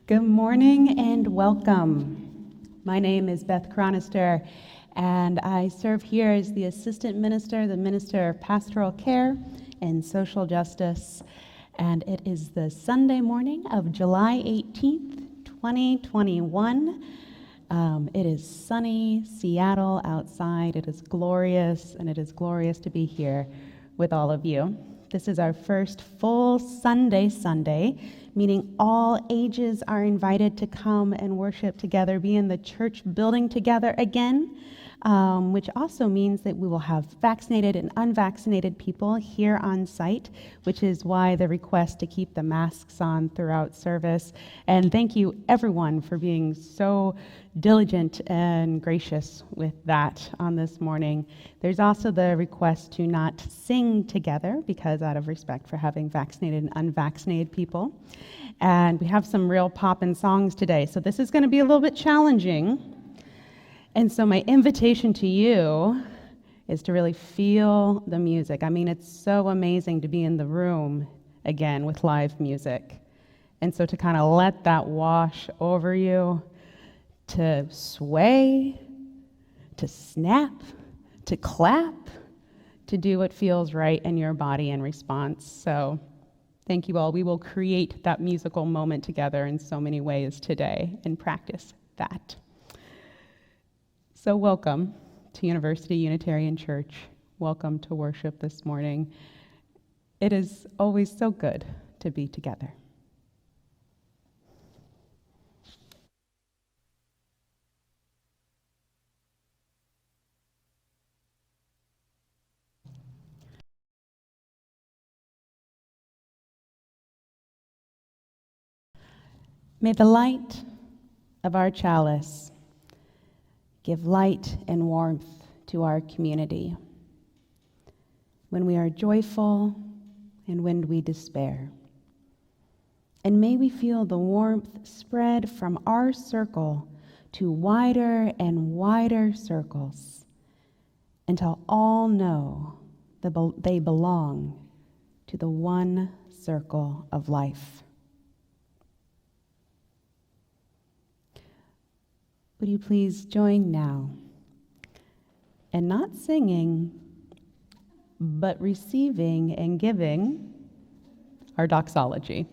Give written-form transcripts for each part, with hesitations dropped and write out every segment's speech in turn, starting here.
Good morning and welcome. My name is Beth Chronister, and I serve here as the Assistant Minister, the Minister of Pastoral Care and Social Justice. And it is the Sunday morning of July 18th, 2021. It is sunny Seattle outside. It is glorious, and it is glorious to be here with all of you. This is our first full Sunday, meaning all ages are invited to come and worship together, be in the church building together again, which also means that we will have vaccinated and unvaccinated people here on site, which is why the request to keep the masks on throughout service. And thank you everyone for being so diligent and gracious with that on this morning. There's also the request to not sing together because out of respect for having vaccinated and unvaccinated people. And we have some real poppin' songs today, so this is going to be a little bit challenging. And so my invitation to you is to really feel the music. I mean, it's so amazing to be in the room again with live music. And so to kind of let that wash over you, to sway, to snap, to clap, to do what feels right in your body in response. So thank you all. We will create that musical moment together in so many ways today and practice that. So welcome to University Unitarian Church. Welcome to worship this morning. It is always so good to be together. May the light of our chalice give light and warmth to our community when we are joyful and when we despair. And may we feel the warmth spread from our circle to wider and wider circles until all know that they belong to the one circle of life. Would you please join now in not singing, but receiving and giving our doxology.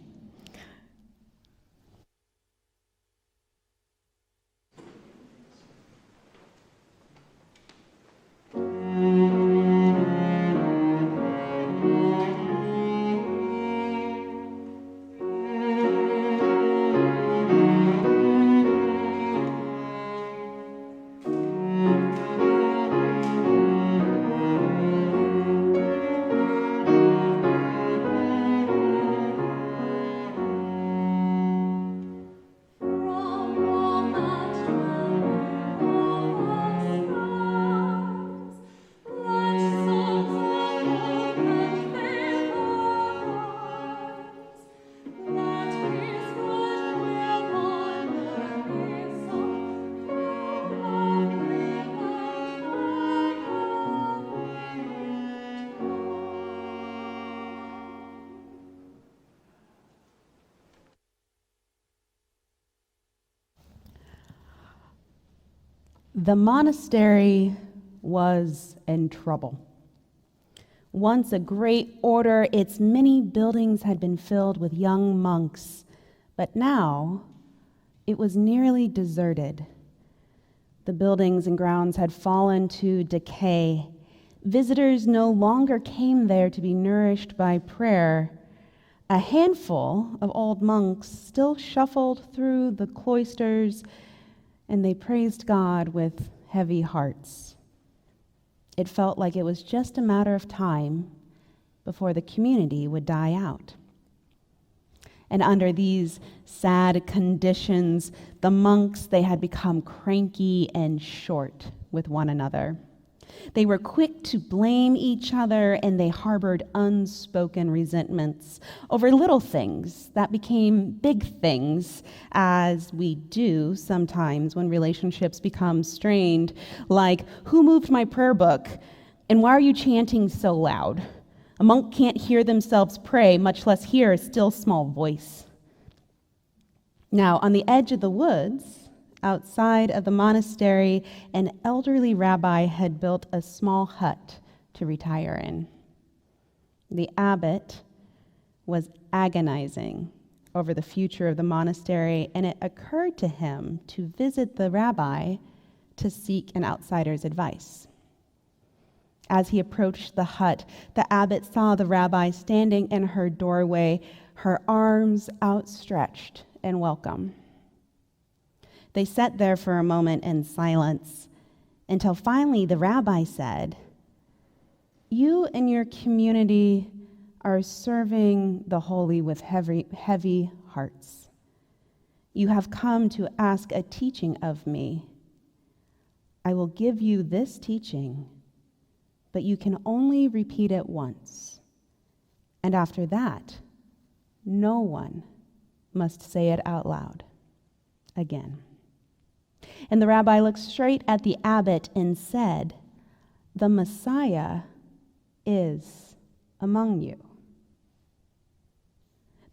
The monastery was in trouble. Once a great order, its many buildings had been filled with young monks, but now it was nearly deserted. The buildings and grounds had fallen to decay. Visitors no longer came there to be nourished by prayer. A handful of old monks still shuffled through the cloisters, and they praised God with heavy hearts. It felt like it was just a matter of time before the community would die out. And under these sad conditions, the monks, they had become cranky and short with one another. They were quick to blame each other, and they harbored unspoken resentments over little things that became big things, as we do sometimes when relationships become strained, like, who moved my prayer book, and why are you chanting so loud? A monk can't hear themselves pray, much less hear a still small voice. Now, on the edge of the woods, outside of the monastery, an elderly rabbi had built a small hut to retire in. The abbot was agonizing over the future of the monastery, and it occurred to him to visit the rabbi to seek an outsider's advice. As he approached the hut, the abbot saw the rabbi standing in her doorway, her arms outstretched in welcome. They sat there for a moment in silence until finally the rabbi said, "You and your community are serving the holy with heavy hearts. You have come to ask a teaching of me. I will give you this teaching, but you can only repeat it once. And after that, no one must say it out loud again." And the rabbi looked straight at the abbot and said, "The Messiah is among you."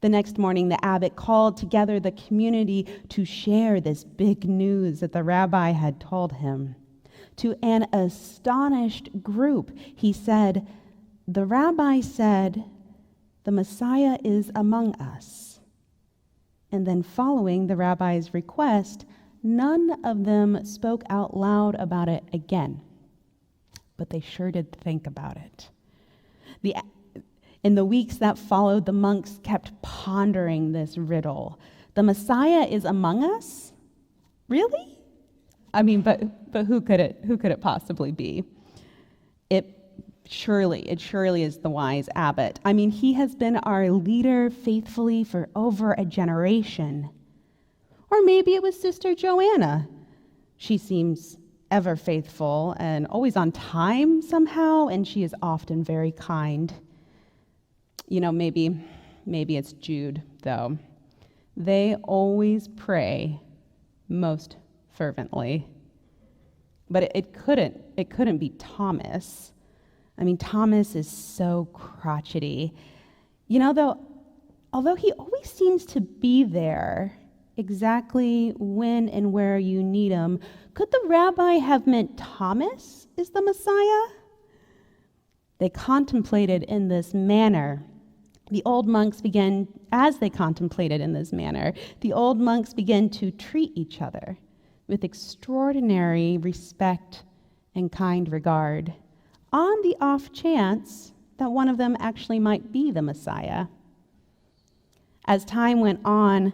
The next morning, the abbot called together the community to share this big news that the rabbi had told him. To an astonished group, he said, "The rabbi said, the Messiah is among us." And then following the rabbi's request, none of them spoke out loud about it again. But they sure did think about it. In the weeks that followed, the monks kept pondering this riddle. The Messiah is among us? Really? I mean, but who could it possibly be? It surely is the wise abbot. I mean, he has been our leader faithfully for over a generation. Or maybe it was Sister Joanna. She seems ever faithful and always on time somehow, and she is often very kind. Maybe it's Jude, though. They always pray most fervently. But it couldn't be Thomas. I mean, Thomas is so crotchety. Although he always seems to be there exactly when and where you need him, could the rabbi have meant Thomas is the Messiah? They contemplated in this manner. The old monks began to treat each other with extraordinary respect and kind regard, on the off chance that one of them actually might be the Messiah. As time went on,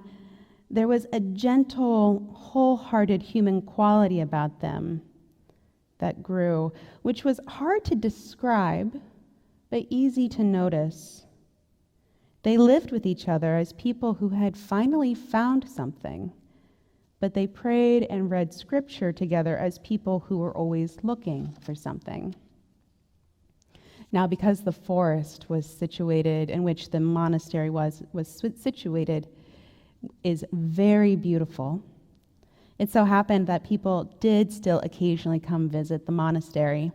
there was a gentle, wholehearted human quality about them that grew, which was hard to describe, but easy to notice. They lived with each other as people who had finally found something, but they prayed and read scripture together as people who were always looking for something. Now, because the forest was situated, in which the monastery was situated, is very beautiful, it so happened that people did still occasionally come visit the monastery.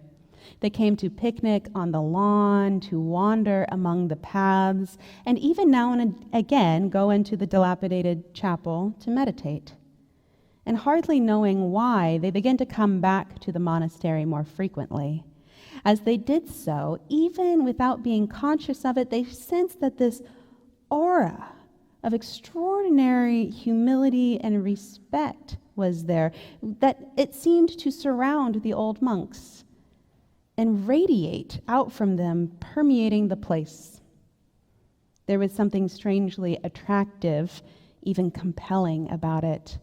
They came to picnic on the lawn, to wander among the paths, and even now and again go into the dilapidated chapel to meditate. And hardly knowing why, they began to come back to the monastery more frequently. As they did so, even without being conscious of it, they sensed that this aura of extraordinary humility and respect was there, that it seemed to surround the old monks and radiate out from them, permeating the place. There was something strangely attractive, even compelling about it.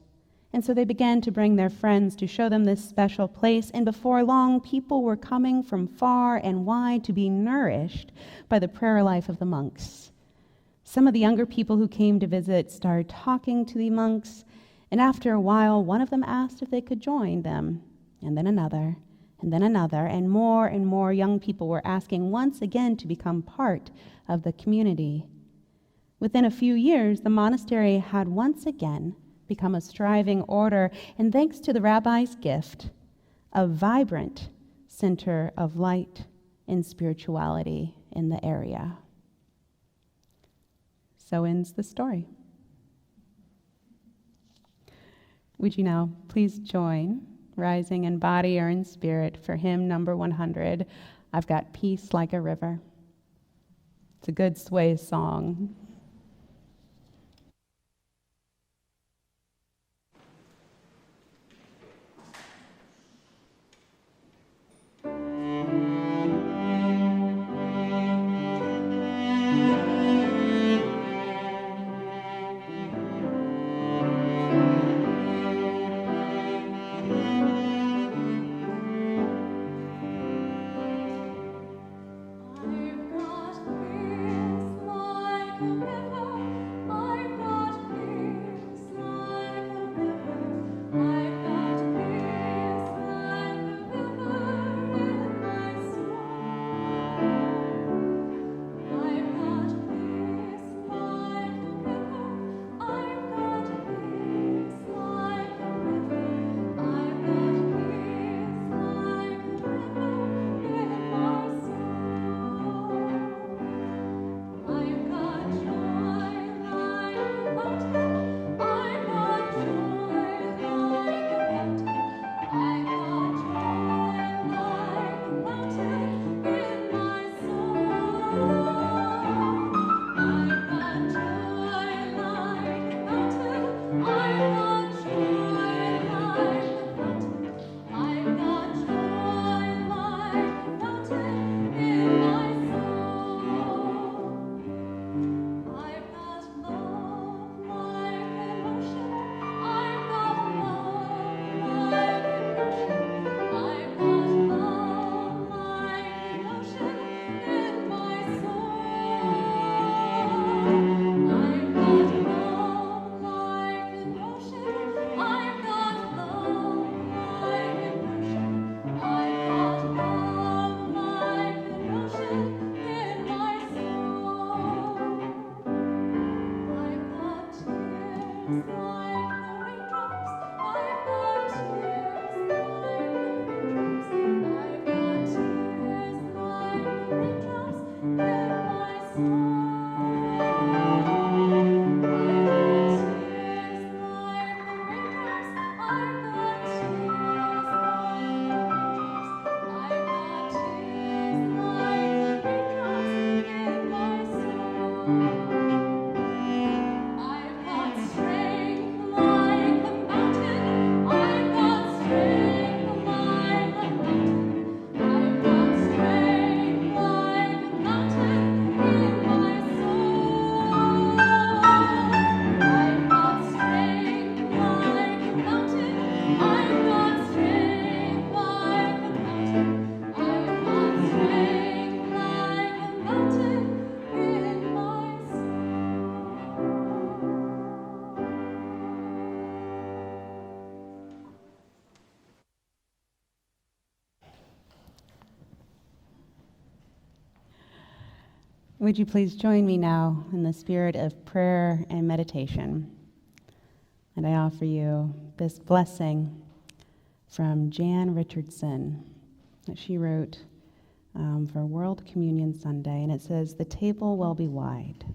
And so they began to bring their friends to show them this special place, and before long, people were coming from far and wide to be nourished by the prayer life of the monks. Some of the younger people who came to visit started talking to the monks, and after a while, one of them asked if they could join them, and then another, and more young people were asking once again to become part of the community. Within a few years, the monastery had once again become a striving order, and thanks to the rabbi's gift, a vibrant center of light and spirituality in the area. So ends the story. Would you now please join, rising in body or in spirit, for hymn number 100, I've Got Peace Like a River. It's a good sway song. Would you please join me now in the spirit of prayer and meditation? And I offer you this blessing from Jan Richardson that she wrote for World Communion Sunday. And it says, "The table will be wide.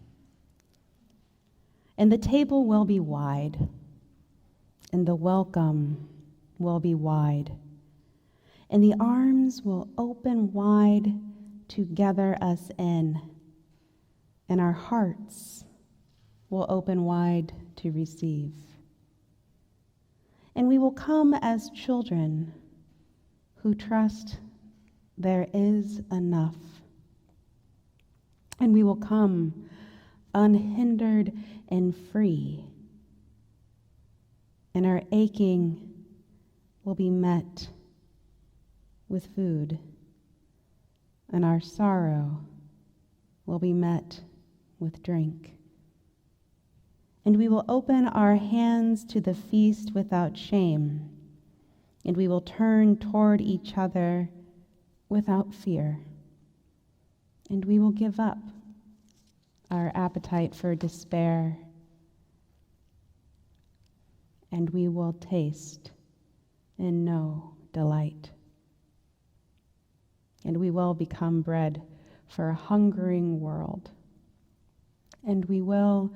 And the table will be wide. And the welcome will be wide. And the arms will open wide to gather us in. And our hearts will open wide to receive. And we will come as children who trust there is enough. And we will come unhindered and free. And our aching will be met with food. And our sorrow will be met with drink. And we will open our hands to the feast without shame, and we will turn toward each other without fear, and we will give up our appetite for despair, and we will taste and know delight. And we will become bread for a hungering world. And we will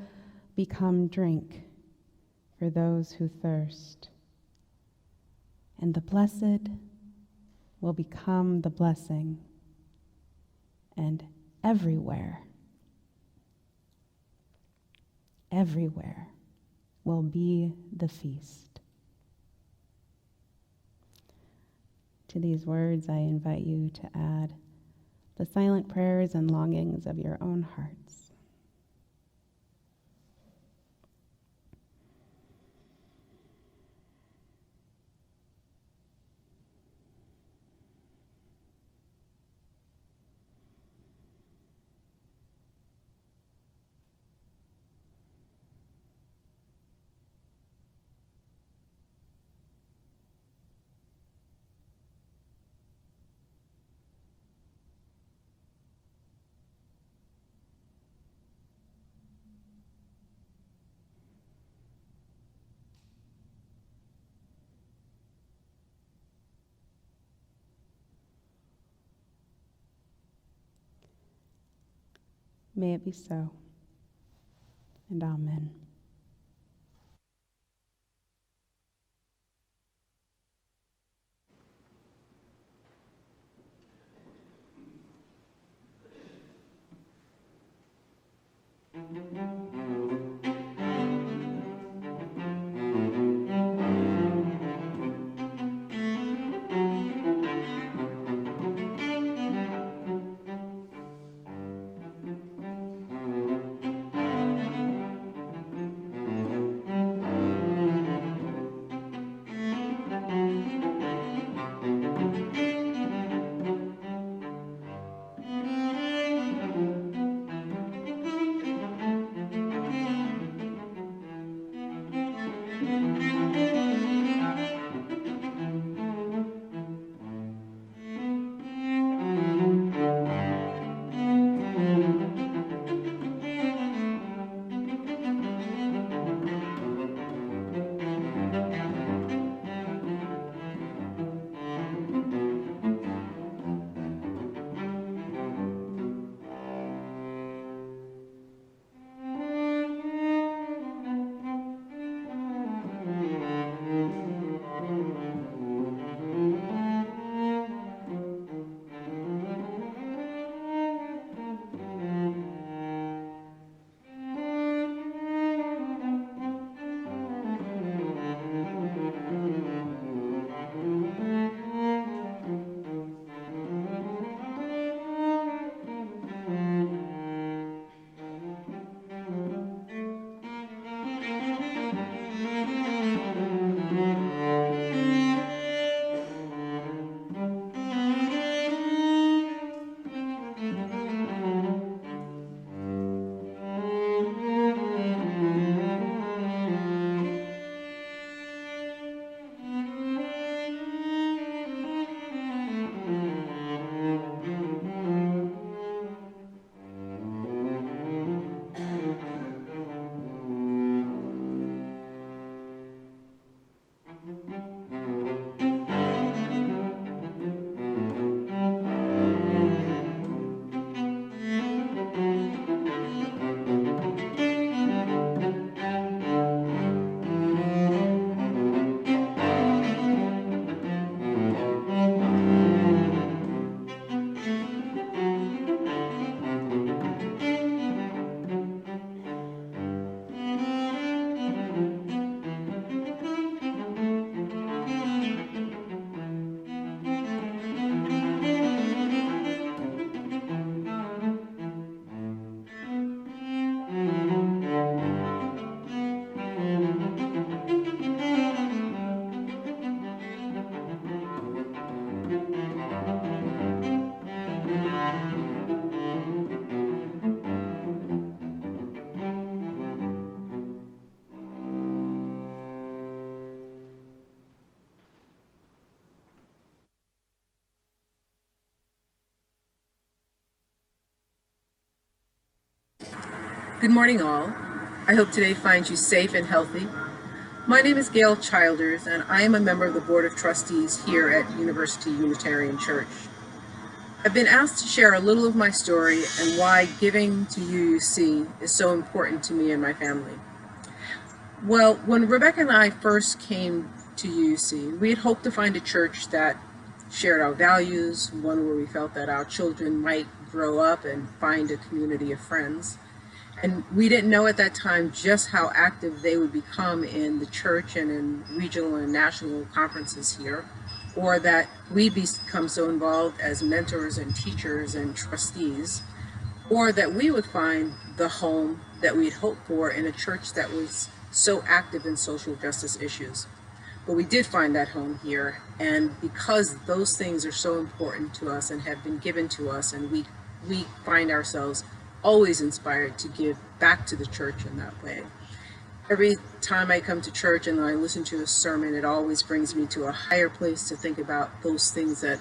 become drink for those who thirst. and the blessed will become the blessing, and everywhere will be the feast. To these words, I invite you to add the silent prayers and longings of your own hearts. May it be so, and amen. Good morning, all. I hope today finds you safe and healthy. My name is Gail Childers, and I am a member of the Board of Trustees here at University Unitarian Church. I've been asked to share a little of my story and why giving to UUC is so important to me and my family. Well, when Rebecca and I first came to UUC. We had hoped to find a church that shared our values, one where we felt that our children might grow up and find a community of friends. And we didn't know at that time just how active they would become in the church and in regional and national conferences here, or that we become so involved as mentors and teachers and trustees, or that we would find the home that we'd hoped for in a church that was so active in social justice issues. But we did find that home here, and because those things are so important to us and have been given to us, and we find ourselves always inspired to give back to the church in that way. Every time I come to church and I listen to a sermon, it always brings me to a higher place to think about those things that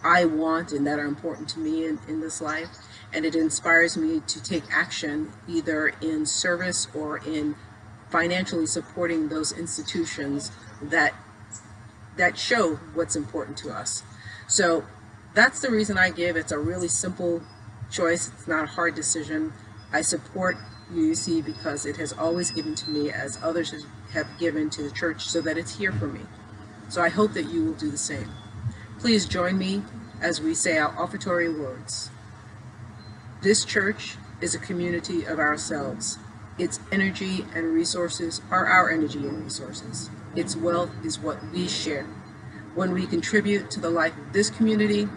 I want and that are important to me in this life. And it inspires me to take action either in service or in financially supporting those institutions that show what's important to us. So that's the reason I give. It's a really simple choice. It's not a hard decision. I support UUC because it has always given to me as others have given to the church, so that it's here for me. So I hope that you will do the same. Please join me as we say our offertory words. This church is a community of ourselves. Its energy and resources are our energy and resources. Its wealth is what we share. When we contribute to the life of this community,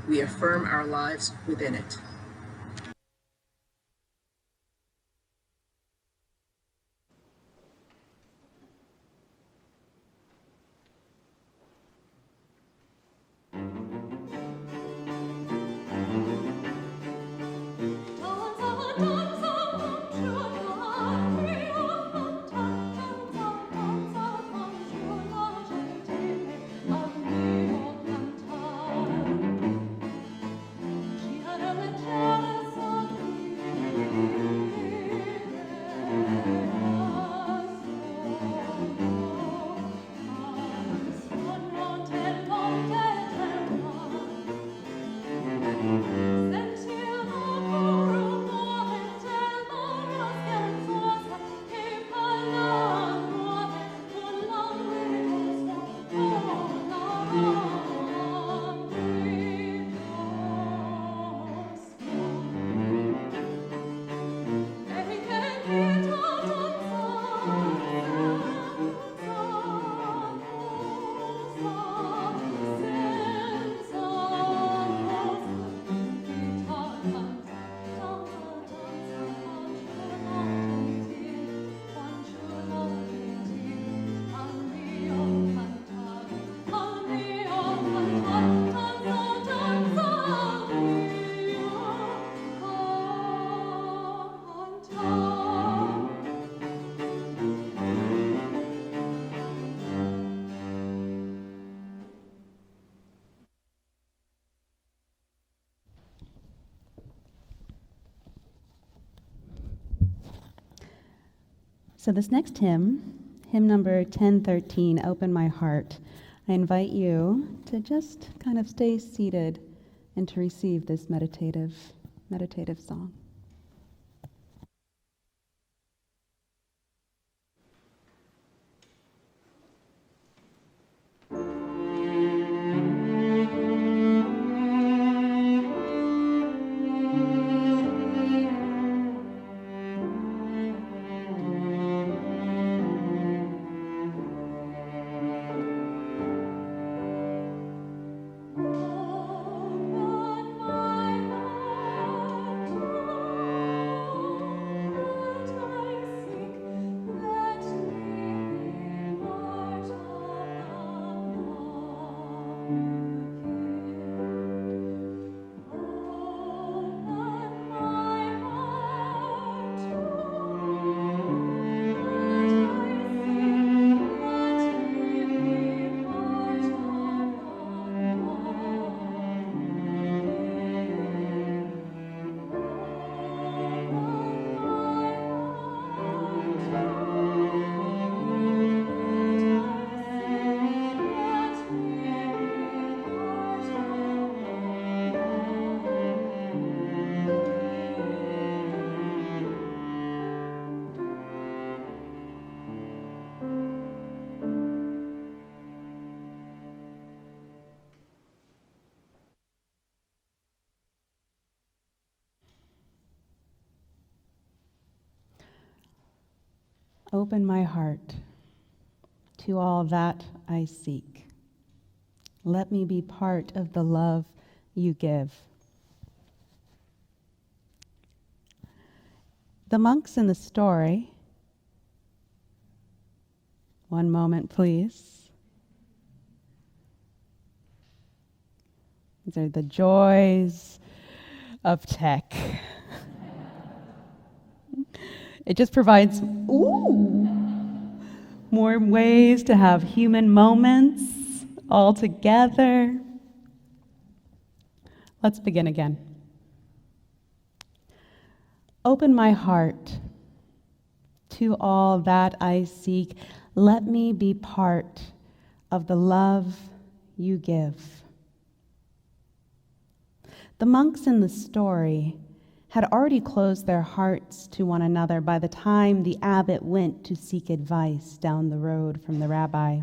we affirm our lives within it. So this next hymn number 1013, Open My Heart, I invite you to just kind of stay seated and to receive this meditative song. Open my heart. Open my heart to all that I seek. Let me be part of the love you give. The monks in the story, one moment please. These are the joys of tech. It just provides more ways to have human moments all together. Let's begin again. Open my heart to all that I seek. Let me be part of the love you give. The monks in the story had already closed their hearts to one another by the time the abbot went to seek advice down the road from the rabbi.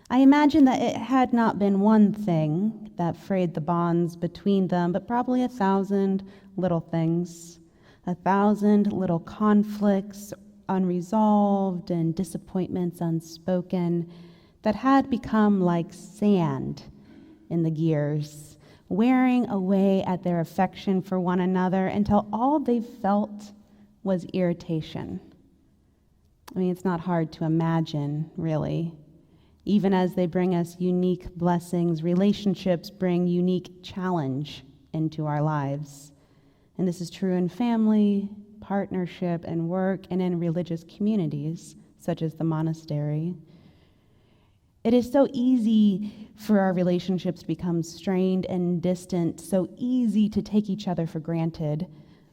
I imagine that it had not been one thing that frayed the bonds between them, but probably 1,000 little things, 1,000 little conflicts unresolved and disappointments unspoken that had become like sand in the gears, wearing away at their affection for one another until all they felt was irritation. I mean, it's not hard to imagine, really. Even as they bring us unique blessings, relationships bring unique challenge into our lives. And this is true in family, partnership, and work, and in religious communities, such as the monastery. It is so easy for our relationships to become strained and distant, so easy to take each other for granted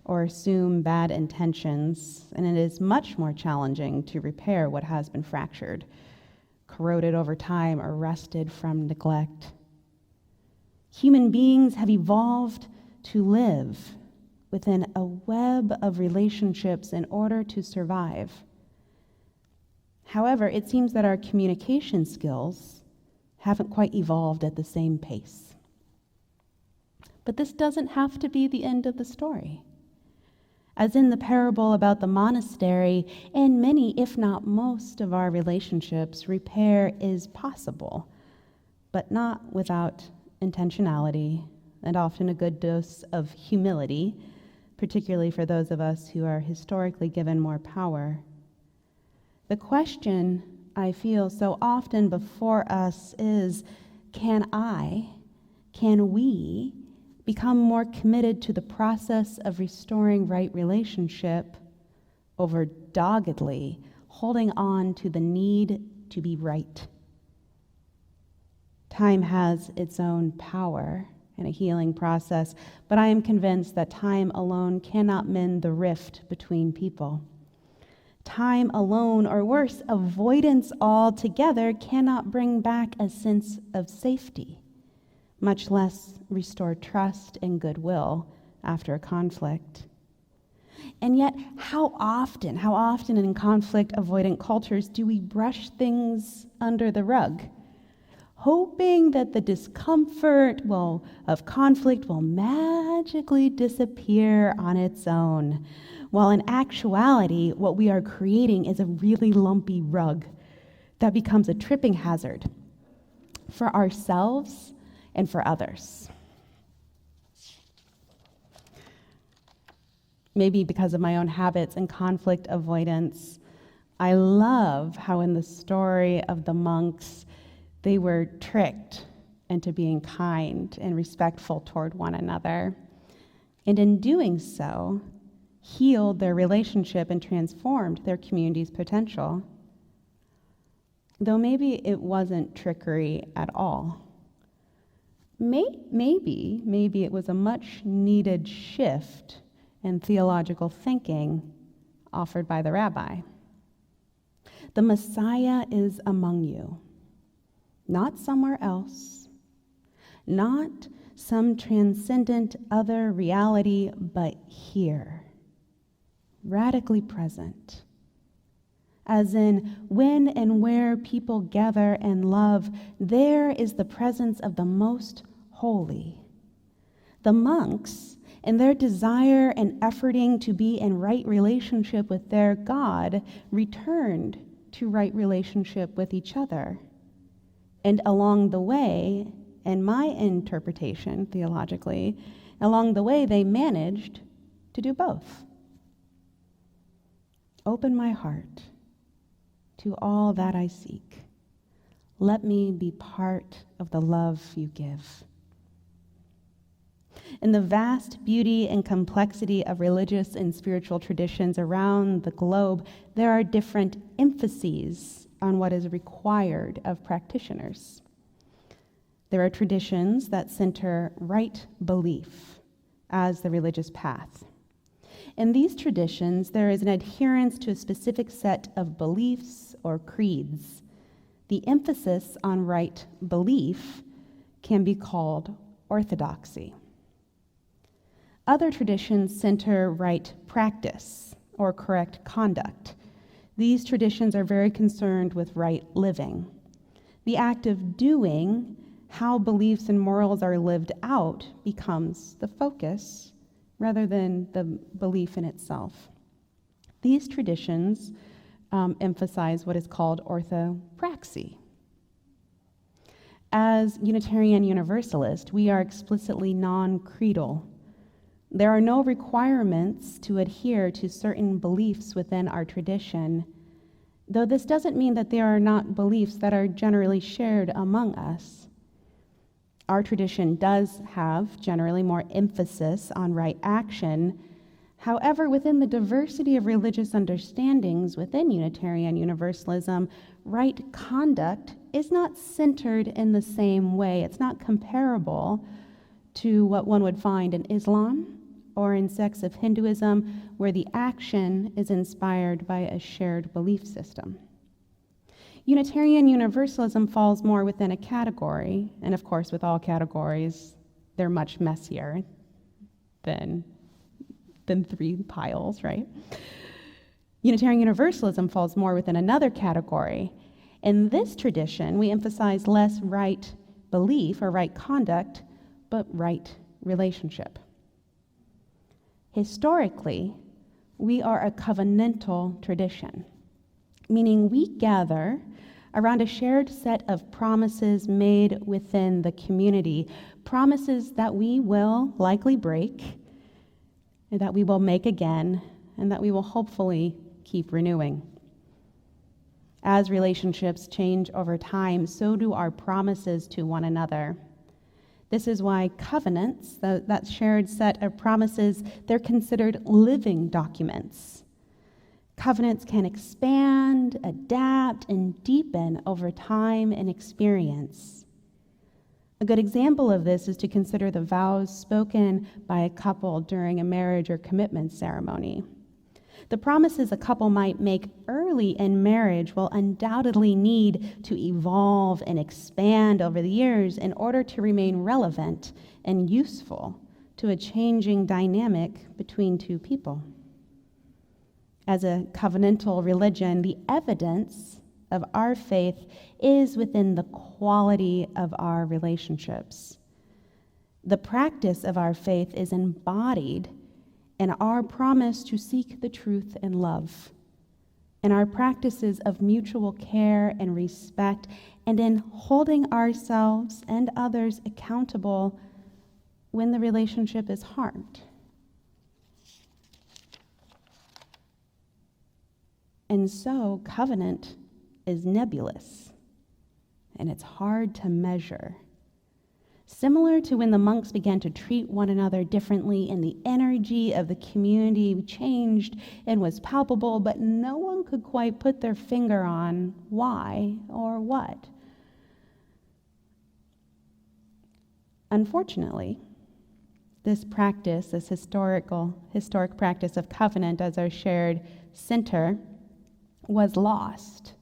or assume bad intentions, and it is much more challenging to repair what has been fractured, corroded over time, or wrested from neglect. Human beings have evolved to live within a web of relationships in order to survive. However, it seems that our communication skills haven't quite evolved at the same pace. But this doesn't have to be the end of the story. As in the parable about the monastery, in many, if not most, of our relationships, repair is possible, but not without intentionality and often a good dose of humility, particularly for those of us who are historically given more power. The question I feel so often before us is, can we become more committed to the process of restoring right relationship over doggedly holding on to the need to be right? Time has its own power and a healing process, but I am convinced that time alone cannot mend the rift between people. Time alone, or worse, avoidance altogether, cannot bring back a sense of safety, much less restore trust and goodwill after a conflict. And yet, how often in conflict-avoidant cultures do we brush things under the rug, hoping that the discomfort of conflict will magically disappear on its own, while in actuality, what we are creating is a really lumpy rug that becomes a tripping hazard for ourselves and for others. Maybe because of my own habits and conflict avoidance, I love how in the story of the monks, they were tricked into being kind and respectful toward one another. And in doing so, healed their relationship and transformed their community's potential. Though maybe it wasn't trickery at all. Maybe it was a much needed shift in theological thinking offered by the rabbi. The Messiah is among you, not somewhere else, not some transcendent other reality, but here, radically present. As in, when and where people gather and love, there is the presence of the most holy. The monks, and their desire and efforting to be in right relationship with their God returned to right relationship with each other. And along the way, in my interpretation theologically, along the way they managed to do both. Open my heart to all that I seek. Let me be part of the love you give. In the vast beauty and complexity of religious and spiritual traditions around the globe, there are different emphases on what is required of practitioners. There are traditions that center right belief as the religious path. In these traditions, there is an adherence to a specific set of beliefs or creeds. The emphasis on right belief can be called orthodoxy. Other traditions center right practice or correct conduct. These traditions are very concerned with right living. The act of doing, how beliefs and morals are lived out, becomes the focus rather than the belief in itself. These traditions emphasize what is called orthopraxy. As Unitarian Universalists, we are explicitly non-creedal. There are no requirements to adhere to certain beliefs within our tradition, though this doesn't mean that there are not beliefs that are generally shared among us. Our tradition does have generally more emphasis on right action. However, within the diversity of religious understandings within Unitarian Universalism, right conduct is not centered in the same way. It's not comparable to what one would find in Islam or in sects of Hinduism, where the action is inspired by a shared belief system. Unitarian Universalism falls more within a category, and of course with all categories, they're much messier than three piles, right? Unitarian Universalism falls more within another category. In this tradition, we emphasize less right belief or right conduct, but right relationship. Historically, we are a covenantal tradition, meaning we gather around a shared set of promises made within the community, promises that we will likely break, and that we will make again, and that we will hopefully keep renewing. As relationships change over time, so do our promises to one another. This is why covenants, that shared set of promises, they're considered living documents. Covenants can expand, adapt, and deepen over time and experience. A good example of this is to consider the vows spoken by a couple during a marriage or commitment ceremony. The promises a couple might make early in marriage will undoubtedly need to evolve and expand over the years in order to remain relevant and useful to a changing dynamic between two people. As a covenantal religion, the evidence of our faith is within the quality of our relationships. The practice of our faith is embodied in our promise to seek the truth in love, in our practices of mutual care and respect, and in holding ourselves and others accountable when the relationship is harmed. And so, covenant is nebulous, and it's hard to measure. Similar to when the monks began to treat one another differently and the energy of the community changed and was palpable, but no one could quite put their finger on why or what. Unfortunately, this practice, this historic practice of covenant as our shared center, was lost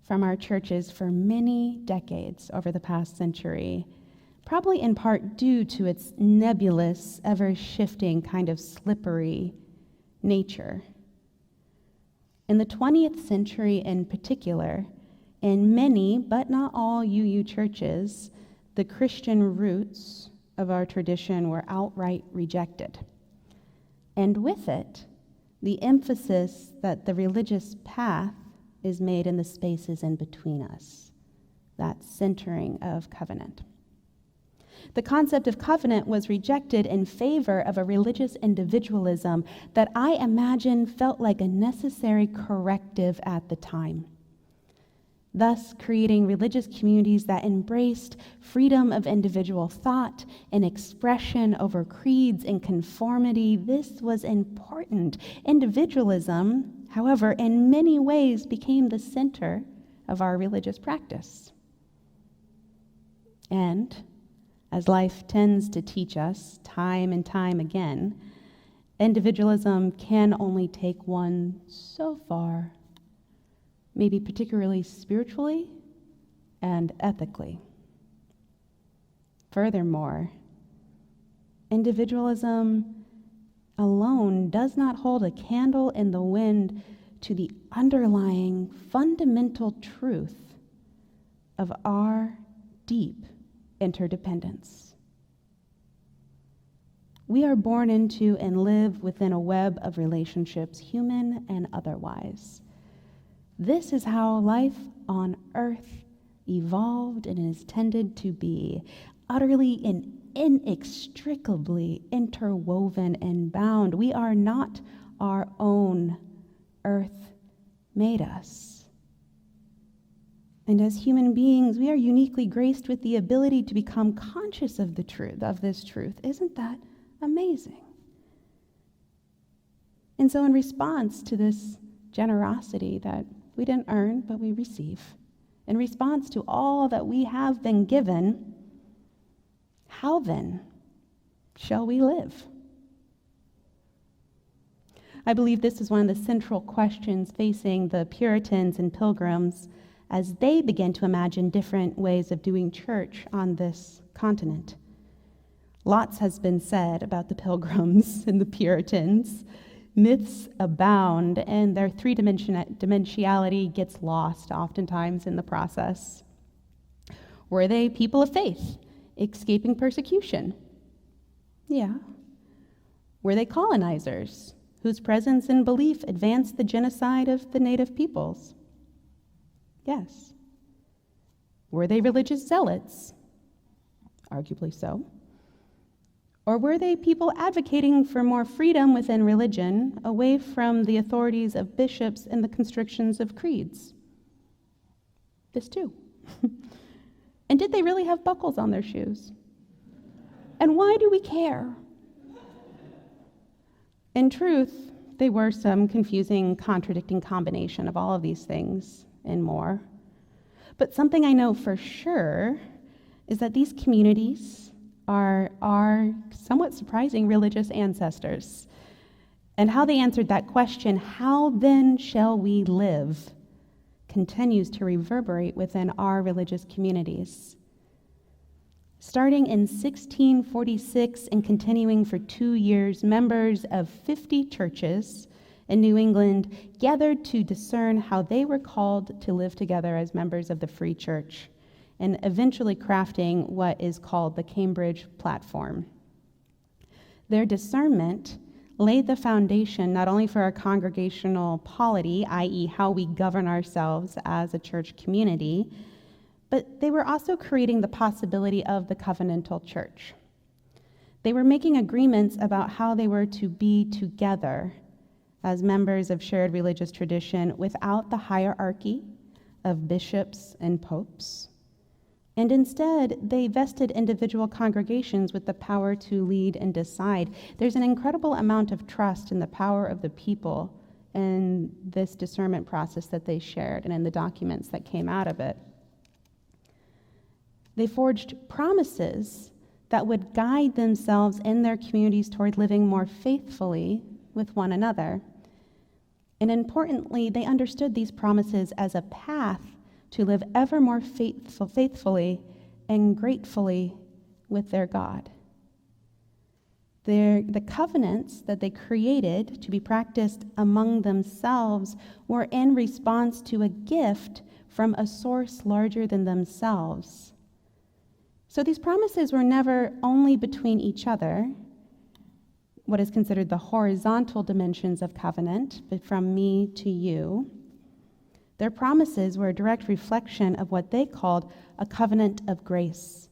from our churches for many decades over the past century, probably in part due to its nebulous, ever-shifting, kind of slippery nature. In the 20th century in particular, in many, but not all UU churches, the Christian roots of our tradition were outright rejected. And with it, the emphasis that the religious path is made in the spaces in between us, that centering of covenant. The concept of covenant was rejected in favor of a religious individualism that I imagine felt like a necessary corrective at the time, thus creating religious communities that embraced freedom of individual thought and expression over creeds and conformity. This was important. Individualism, however, in many ways became the center of our religious practice. And as life tends to teach us time and time again, individualism can only take one so far, maybe particularly spiritually and ethically. Furthermore, individualism alone does not hold a candle in the wind to the underlying fundamental truth of our deep interdependence. We are born into and live within a web of relationships, human and otherwise. This is how life on earth evolved and is tended to be, utterly and inextricably interwoven and bound. We are not our own. Earth made us. And as human beings, we are uniquely graced with the ability to become conscious of the truth, of this truth. Isn't that amazing? And so in response to this generosity that we didn't earn, but we receive, in response to all that we have been given, how then shall we live? I believe this is one of the central questions facing the Puritans and Pilgrims as they begin to imagine different ways of doing church on this continent. Lots has been said about the Pilgrims and the Puritans. Myths abound, and their three-dimensionality gets lost oftentimes in the process. Were they people of faith, escaping persecution? Yeah. Were they colonizers, whose presence and belief advanced the genocide of the native peoples? Yes. Were they religious zealots? Arguably so. Or were they people advocating for more freedom within religion, away from the authorities of bishops and the constrictions of creeds? This too. And did they really have buckles on their shoes? And why do we care? In truth, they were some confusing, contradicting combination of all of these things and more. But something I know for sure is that these communities are our somewhat surprising religious ancestors. And how they answered that question, how then shall we live, continues to reverberate within our religious communities. Starting in 1646 and continuing for 2 years, members of 50 churches in New England gathered to discern how they were called to live together as members of the Free Church, and eventually crafting what is called the Cambridge Platform. Their discernment laid the foundation not only for our congregational polity, i.e. how we govern ourselves as a church community, but they were also creating the possibility of the covenantal church. They were making agreements about how they were to be together as members of shared religious tradition without the hierarchy of bishops and popes. And instead, they vested individual congregations with the power to lead and decide. There's an incredible amount of trust in the power of the people in this discernment process that they shared and in the documents that came out of it. They forged promises that would guide themselves and their communities toward living more faithfully with one another. And importantly, they understood these promises as a path to live ever more faithfully and gratefully with their God. The covenants that they created to be practiced among themselves were in response to a gift from a source larger than themselves. So these promises were never only between each other, what is considered the horizontal dimensions of covenant, but from me to you. Their promises were a direct reflection of what they called a covenant of grace,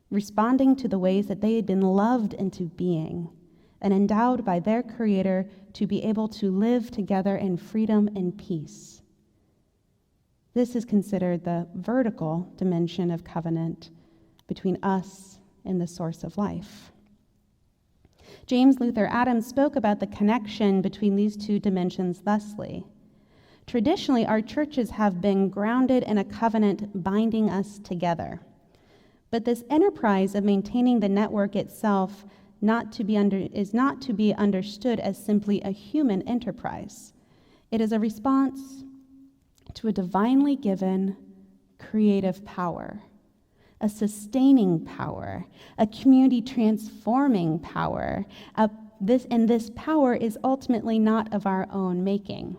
responding to the ways that they had been loved into being and endowed by their Creator to be able to live together in freedom and peace. This is considered the vertical dimension of covenant between us and the source of life. James Luther Adams spoke about the connection between these two dimensions thusly. Traditionally, our churches have been grounded in a covenant binding us together. But this enterprise of maintaining the network itself is not to be understood as simply a human enterprise. It is a response to a divinely given creative power, a sustaining power, a community transforming power. This power is ultimately not of our own making.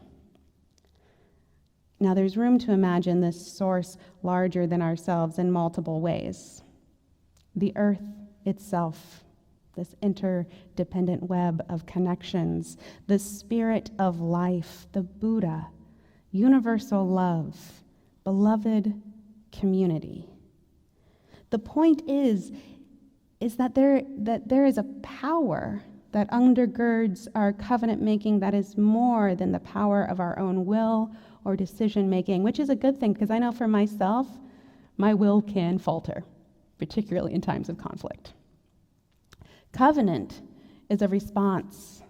Now, there's room to imagine this source larger than ourselves in multiple ways. The earth itself, this interdependent web of connections, the spirit of life, the Buddha, universal love, beloved community. The point is that there is a power that undergirds our covenant making that is more than the power of our own will or decision making, which is a good thing, because I know for myself, my will can falter, particularly in times of conflict. Covenant is a response,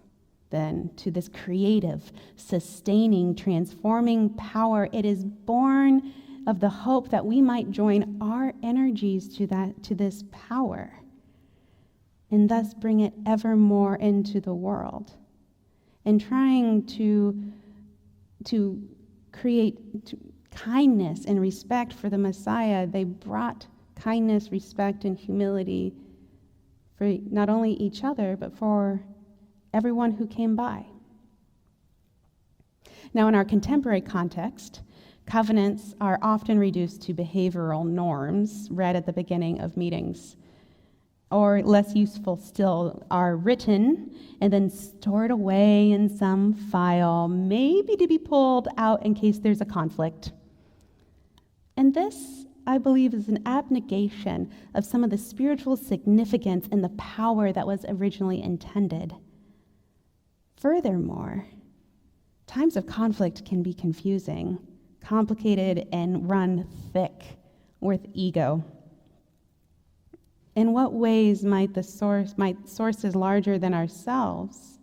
then, to this creative, sustaining, transforming power. It is born of the hope that we might join our energies to this power, and thus bring it ever more into the world. And trying to create kindness and respect for the Messiah, they brought kindness, respect, and humility for not only each other, but for everyone who came by. Now, in our contemporary context, covenants are often reduced to behavioral norms read at the beginning of meetings, or less useful still, are written and then stored away in some file, maybe to be pulled out in case there's a conflict. And this, I believe, is an abnegation of some of the spiritual significance and the power that was originally intended. Furthermore, times of conflict can be confusing, complicated, and run thick with ego. In what ways might sources larger than ourselves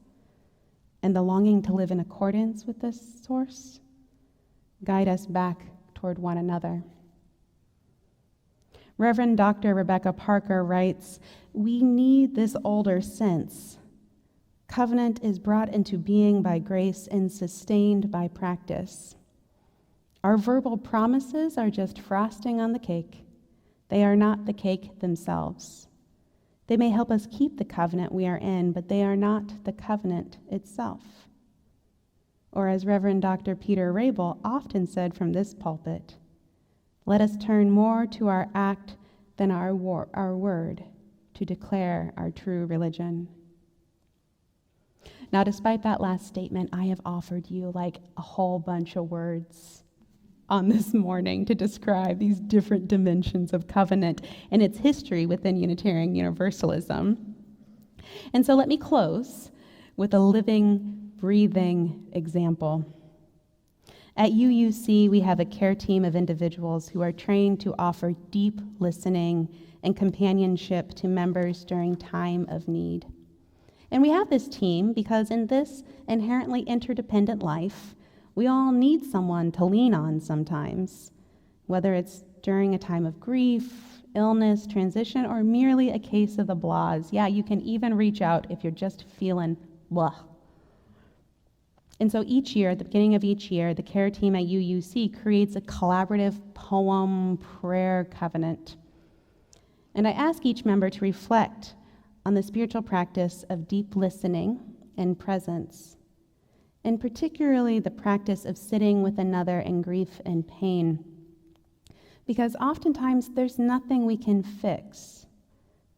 and the longing to live in accordance with this source guide us back toward one another? Reverend Dr. Rebecca Parker writes, "We need this older sense. Covenant is brought into being by grace and sustained by practice. Our verbal promises are just frosting on the cake. They are not the cake themselves. They may help us keep the covenant we are in, but they are not the covenant itself." Or as Reverend Dr. Peter Rabel often said from this pulpit, "Let us turn more to our act than our word to declare our true religion." Now, despite that last statement, I have offered you like a whole bunch of words on this morning to describe these different dimensions of covenant and its history within Unitarian Universalism. And so let me close with a living, breathing example. At UUC, we have a care team of individuals who are trained to offer deep listening and companionship to members during time of need. And we have this team because in this inherently interdependent life, we all need someone to lean on sometimes, whether it's during a time of grief, illness, transition, or merely a case of the blahs. Yeah, you can even reach out if you're just feeling blah. And so each year, at the beginning of each year, the care team at UUC creates a collaborative poem prayer covenant. And I ask each member to reflect on the spiritual practice of deep listening and presence, and particularly the practice of sitting with another in grief and pain. Because oftentimes there's nothing we can fix,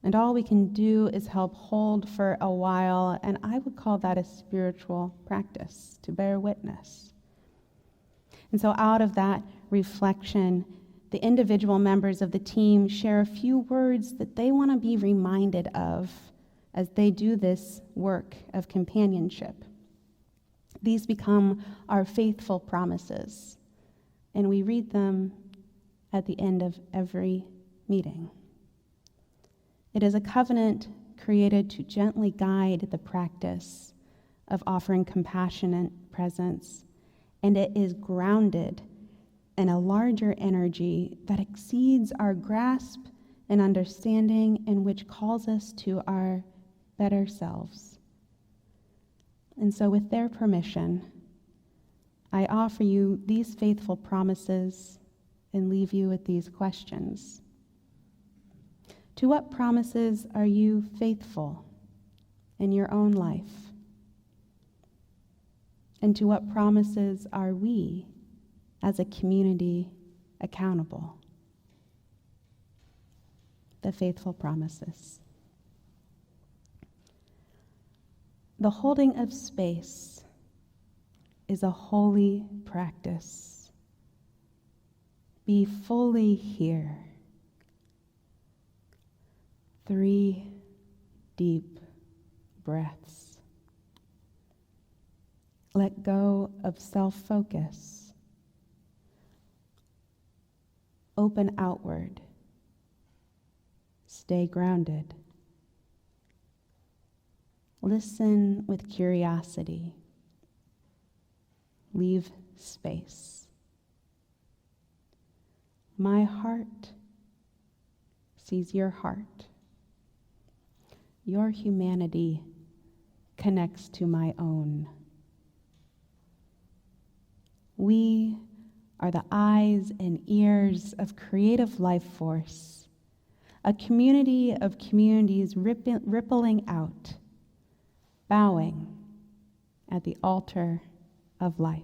and all we can do is help hold for a while, and I would call that a spiritual practice, to bear witness. And so out of that reflection, the individual members of the team share a few words that they want to be reminded of as they do this work of companionship. These become our faithful promises, and we read them at the end of every meeting. It is a covenant created to gently guide the practice of offering compassionate presence, and it is grounded in a larger energy that exceeds our grasp and understanding, and which calls us to our better selves. And so with their permission, I offer you these faithful promises and leave you with these questions. To what promises are you faithful in your own life? And to what promises are we as a community accountable? The faithful promises. The holding of space is a holy practice. Be fully here. 3 deep breaths. Let go of self-focus. Open outward. Stay grounded. Listen with curiosity. Leave space. My heart sees your heart. Your humanity connects to my own. We are the eyes and ears of creative life force, a community of communities rippling out, bowing at the altar of life.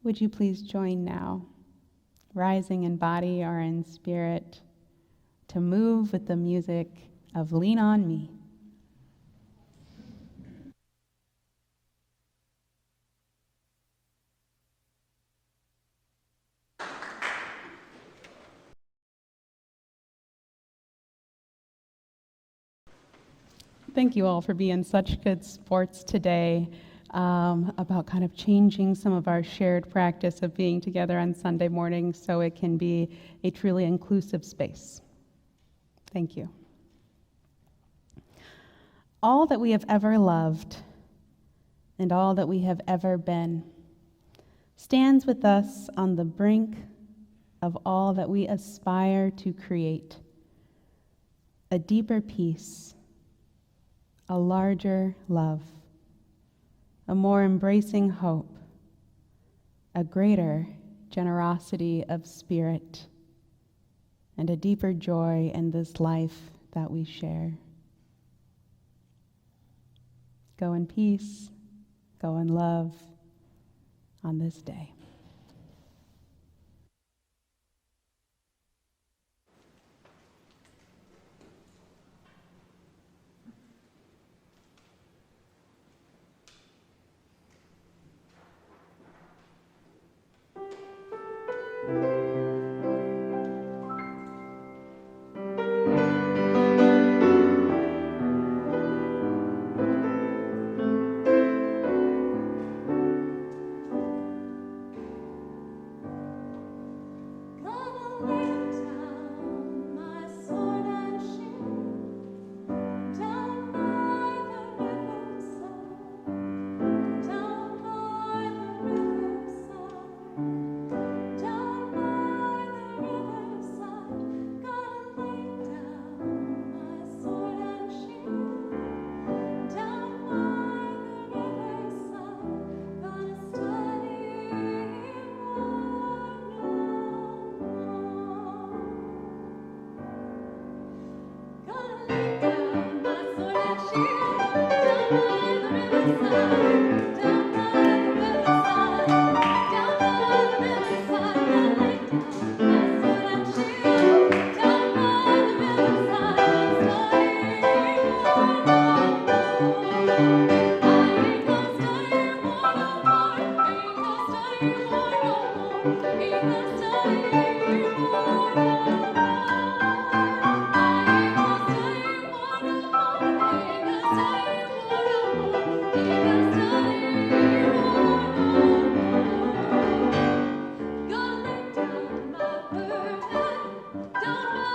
Would you please join now, rising in body or in spirit, to move with the music of Lean On Me. Thank you all for being such good sports today about kind of changing some of our shared practice of being together on Sunday mornings so it can be a truly inclusive space. Thank you. All that we have ever loved and all that we have ever been stands with us on the brink of all that we aspire to create, a deeper peace, a larger love, a more embracing hope, a greater generosity of spirit, and a deeper joy in this life that we share. Go in peace, go in love on this day.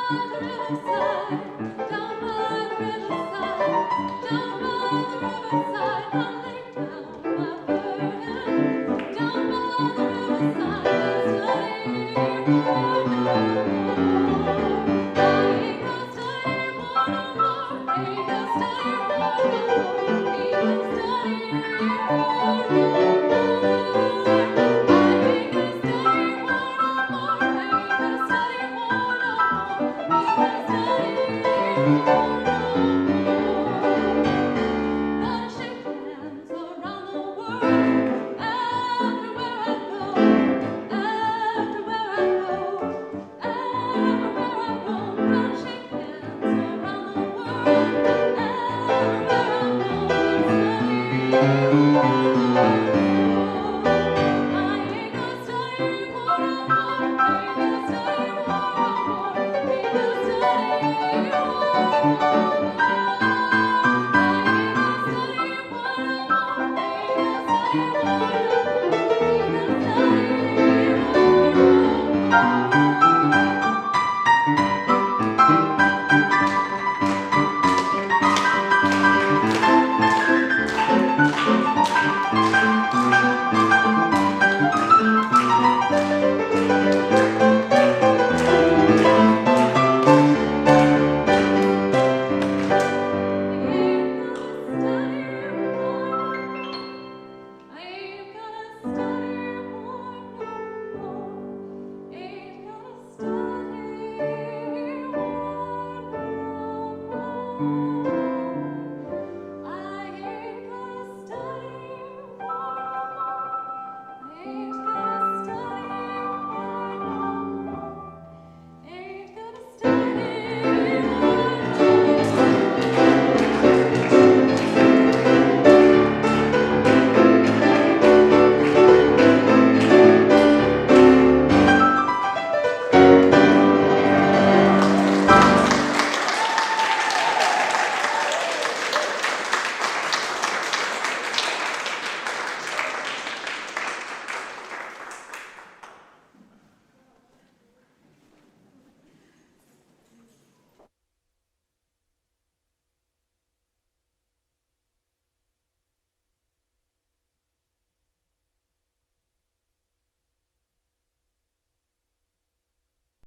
Study